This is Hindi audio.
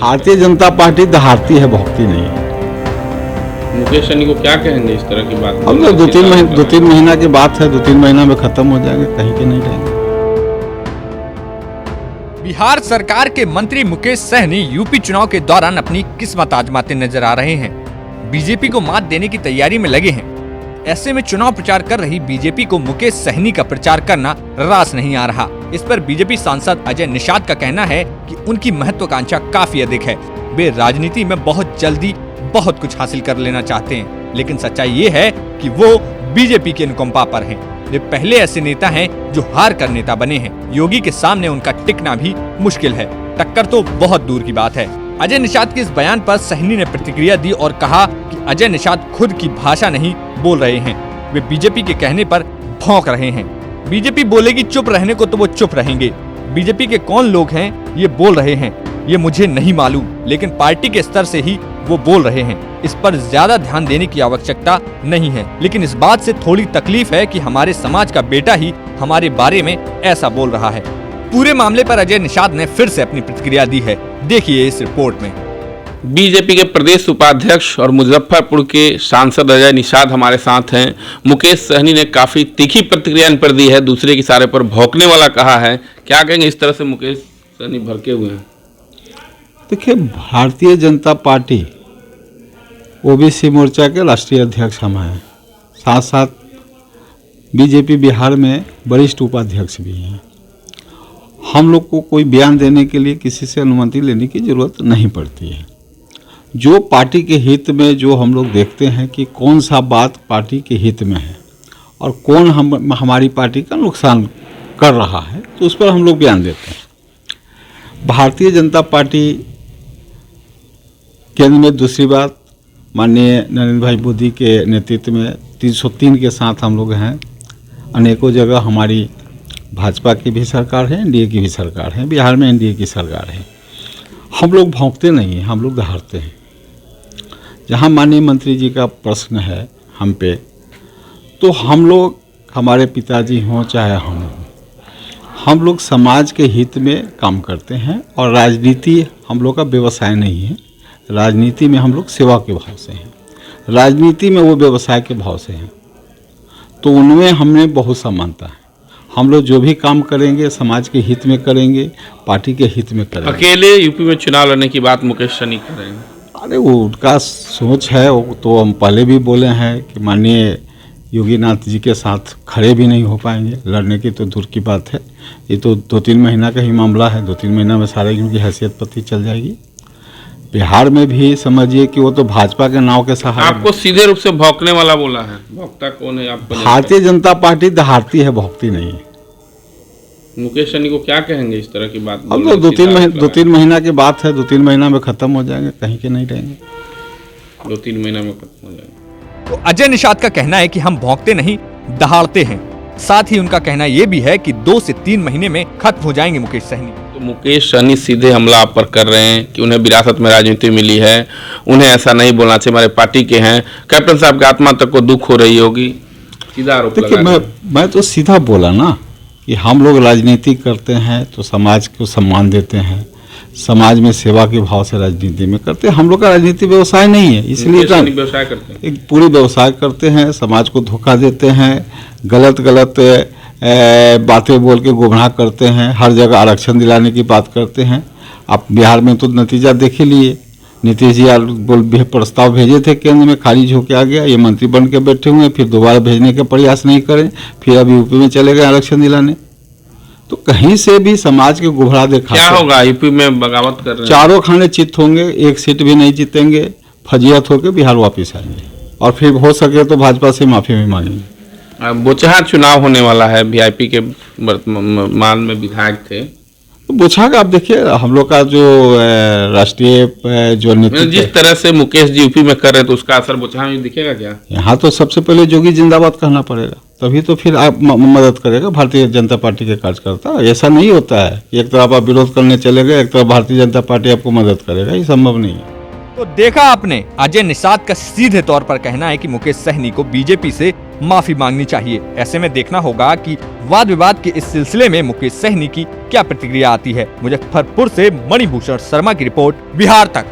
भारतीय जनता पार्टी दहाड़ती है, भौंकती नहीं है। मुकेश सहनी को क्या कहेंगे इस तरह की बात? अब तो दो तीन महीना की बात है, 2-3 महीना में खत्म हो जाएंगे, कहीं के नहीं रहेंगे। बिहार सरकार के मंत्री मुकेश सहनी यूपी चुनाव के दौरान अपनी किस्मत आजमाते नजर आ रहे हैं। बीजेपी को मात देने की तैयारी में लगे हैं। ऐसे में चुनाव प्रचार कर रही बीजेपी को मुकेश सहनी का प्रचार करना रास नहीं आ रहा। इस पर बीजेपी सांसद अजय निषाद का कहना है कि उनकी महत्वाकांक्षा काफी अधिक है। वे राजनीति में बहुत जल्दी बहुत कुछ हासिल कर लेना चाहते हैं, लेकिन सच्चाई ये है कि वो बीजेपी के अनुकंपा पर हैं। वे पहले ऐसे नेता हैं जो हार कर नेता बने हैं। योगी के सामने उनका टिकना भी मुश्किल है, टक्कर तो बहुत दूर की बात है। अजय निषाद के इस बयान पर सहनी ने प्रतिक्रिया दी और कहा कि अजय निषाद खुद की भाषा नहीं बोल रहे हैं, वे बीजेपी के कहने पर भौंक रहे हैं। बीजेपी बोलेगी चुप रहने को तो वो चुप रहेंगे। बीजेपी के कौन लोग हैं ये बोल रहे हैं ये मुझे नहीं मालूम, लेकिन पार्टी के स्तर से ही वो बोल रहे हैं। इस पर ज्यादा ध्यान देने की आवश्यकता नहीं है, लेकिन इस बात से थोड़ी तकलीफ है कि हमारे समाज का बेटा ही हमारे बारे में ऐसा बोल रहा है। पूरे मामले पर अजय निषाद ने फिर से अपनी प्रतिक्रिया दी है, देखिए इस रिपोर्ट में। बीजेपी के प्रदेश उपाध्यक्ष और मुजफ्फरपुर के सांसद अजय निषाद हमारे साथ हैं। मुकेश सहनी ने काफी तीखी प्रतिक्रिया इन पर दी है, दूसरे के इशारे पर भौंकने वाला कहा है। क्या कहेंगे इस तरह से मुकेश सहनी भड़के हुए हैं? देखिए, भारतीय जनता पार्टी ओबीसी मोर्चा के राष्ट्रीय अध्यक्ष हम हैं, साथ साथ बीजेपी बिहार में वरिष्ठ उपाध्यक्ष भी हैं। हम लोग को कोई बयान देने के लिए किसी से अनुमति लेने की जरूरत नहीं पड़ती है। जो पार्टी के हित में जो हम लोग देखते हैं कि कौन सा बात पार्टी के हित में है और कौन हमारी पार्टी का नुकसान कर रहा है, तो उस पर हम लोग बयान देते हैं। भारतीय जनता पार्टी केंद्र में दूसरी बात, माननीय नरेंद्र भाई मोदी के नेतृत्व में 303 के साथ हम लोग हैं। अनेकों जगह हमारी भाजपा की भी सरकार है, एनडीए की भी सरकार है, बिहार में एनडीए की सरकार है। हम लोग भौंकते नहीं हैं, हम लोग दहाड़ते हैं। जहां माननीय मंत्री जी का प्रश्न है हम पे, तो हम लोग, हमारे पिताजी हों चाहे हम लोग समाज के हित में काम करते हैं और राजनीति हम लोग का व्यवसाय नहीं है। राजनीति में हम लोग सेवा के भाव से हैं, राजनीति में वो व्यवसाय के भाव से हैं, तो उनमें हमने बहुत समानता है। हम लोग जो भी काम करेंगे समाज के हित में करेंगे, पार्टी के हित में करेंगे। अकेले यूपी में चुनाव लड़ने की बात मुकेश सहनी कर रहे हैं। अरे वो उनका सोच है, वो तो हम पहले भी बोले हैं कि माननीय योगीनाथ जी के साथ खड़े भी नहीं हो पाएंगे, लड़ने की तो दूर की बात है। ये तो 2-3 महीना का ही मामला है, 2-3 महीना में सारे उनकी हैसियत पति चल जाएगी। बिहार में भी समझिए कि वो तो भाजपा के नाव के सहारे। आपको सीधे रूप से भौंकने वाला बोला है, भौंकता कौन है आपको? भारतीय जनता पार्टी दहाड़ती है, भौंकती नहीं है। मुकेश सहनी को क्या कहेंगे इस तरह की बात? अब तो 2-3 महीना की बात है, 2-3 महीना में खत्म हो जाएंगे, कहीं के नहीं रहेंगे। 2-3 महीना में खत्म हो जाएंगे। तो अजय निषाद का कहना है कि हम भौंकते नहीं दहाड़ते हैं। साथ ही उनका कहना यह भी है कि 2 से 3 महीने में खत्म हो जाएंगे मुकेश सहनी। तो मुकेश सहनी सीधे हमला आप पर कर रहे हैं कि उन्हें विरासत में राजनीति मिली है, उन्हें ऐसा नहीं बोलना चाहिए, हमारे पार्टी के हैं। कैप्टन साहब की आत्मा तक को दुख हो रही होगी, सीधा आरोप लगा। देखिए, मैं तो सीधा बोला ना कि हम लोग राजनीति करते हैं तो समाज को सम्मान देते हैं, समाज में सेवा के भाव से राजनीति में करते हैं। हम लोग का राजनीति व्यवसाय नहीं है, इसलिए व्यवसाय करते हैं, एक पूरी व्यवसाय करते हैं, समाज को धोखा देते हैं, गलत बातें बोल के गुमराह करते हैं, हर जगह आरक्षण दिलाने की बात करते हैं। आप बिहार में तो नतीजा देख ही लिए, नीतीश जी प्रस्ताव भेजे थे केंद्र में, खारिज होके आ गया। ये मंत्री बन के बैठे हुए हैं, फिर दोबारा भेजने का प्रयास नहीं करें, फिर अभी यूपी में चले गए आरक्षण दिलाने। तो कहीं से भी समाज के गुमराह देखा। क्या होगा? यूपी में बगावत कर रहे हैं, चारों खाने चित होंगे, एक सीट भी नहीं जीतेंगे, फजीहत होकर बिहार वापस आएंगे और फिर हो सके तो भाजपा से माफी भी मांगेंगे। बोचहा चुनाव होने वाला है, वीआईपी के वर्तमान में विधायक थे। बोचहा का आप देखिए, हम लोग का जो राष्ट्रीय जो नेतृत्व जिस तरह से मुकेश जी यूपी में कर रहे हैं, तो उसका असर बोचहा में दिखेगा क्या? यहाँ तो सबसे पहले योगी जिंदाबाद कहना पड़ेगा, तभी तो फिर आप मदद करेगा भारतीय जनता पार्टी के कार्यकर्ता। ऐसा नहीं होता है एक तरफ आप विरोध करने चले गए, एक तरफ भारतीय जनता पार्टी आपको मदद करेगा, ये संभव नहीं है। तो देखा आपने, अजय निषाद का सीधे तौर पर कहना है कि मुकेश सहनी को बीजेपी से माफी मांगनी चाहिए। ऐसे में देखना होगा कि वाद विवाद के इस सिलसिले में मुकेश सहनी की क्या प्रतिक्रिया आती है। मुजफ्फरपुर से मणिभूषण शर्मा की रिपोर्ट, बिहार तक।